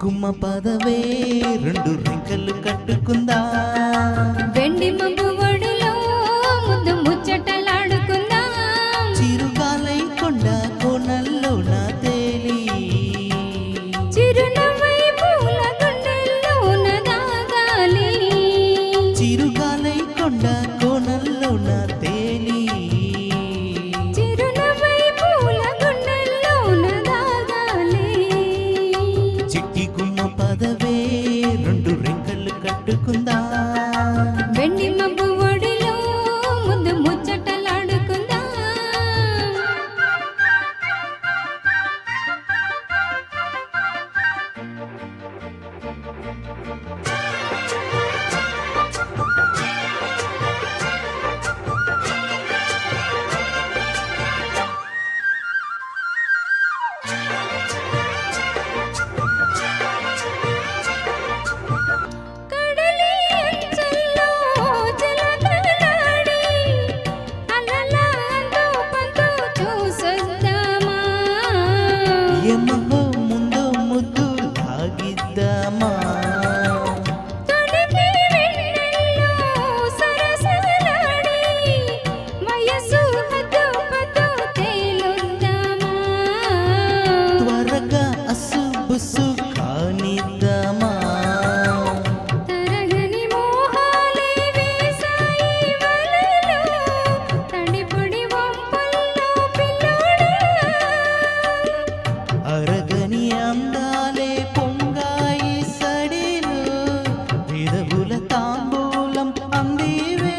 గుమ్మ పదవే రెండు రింకలు కట్టుకుందా వెండి మబ్బు ఒడిలో ముందు ముచ్చటలాడుకుందా చిరుగాలై కొండ కోనల్లో నా తేలి చిరునవ్వై పూల గుండెల్లోన దాగాలి చిరుగాలై కొండ కోనల్లో నా తేలి చిరునవ్వై పూల గుండెల్లోన దాగాలి చిట్టి గుమ్మ పదవే రెండు రింకలు కట్టుకుందా వెండి మబ్బు ఒడిలో ముందు ముచ్చటలాడుకుందా కడలి అంచుల్లో చిలకలాడి అలలా అందో పందో చూసొద్దామా ఏమహో ముందో ముద్దు లాగిద్దామా తొడికి వెన్నెల్లో సరసలాడి వయసు హద్దు పద్దు తేలొద్దామా త్వరగా అస్సు బుస్సు కానిద్దామా తరగని మోహాలే వేసాయి వలలో తడిపొడి వంపుల్లో పిల్లోడా అరగని అందాలే పొంగాయి సడిలో విరవుల తాంబూలం అందివే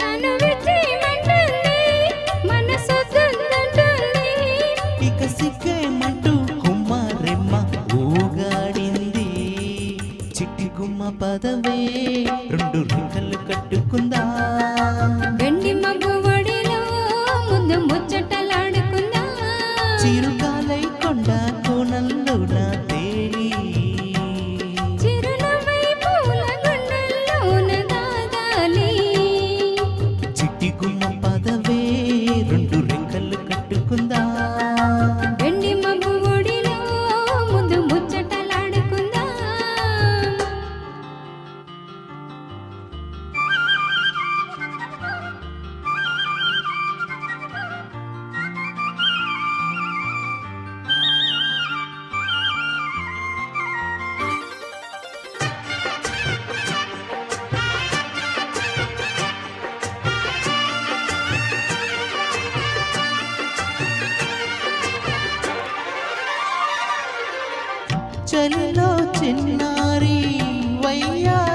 తను విచ్చేమంటుంది మనసొద్దంటుంది ఇక సిగ్గేమంటూ కుమ్మరెమ్మ ఊగాడింది చిట్టి గుమ్మ పదవే రెండు రింకలు కట్టుకుందా వెండి మబ్బు ఒడిలో ముందు ముచ్చటలాడుకుందా చిరుగాలై కొండ కోనల్లో నా తేలి చిరునవ్వై పూల గుండెల్లోన దాగాలి చిట్టి గుమ్మ పదవే రెండు రింకలు కట్టుకుందా వెండి మబ్బు ఒడిలో ముందు ముచ్చటలాడుకుందా చలిలో చిన్నారి వయ్యారి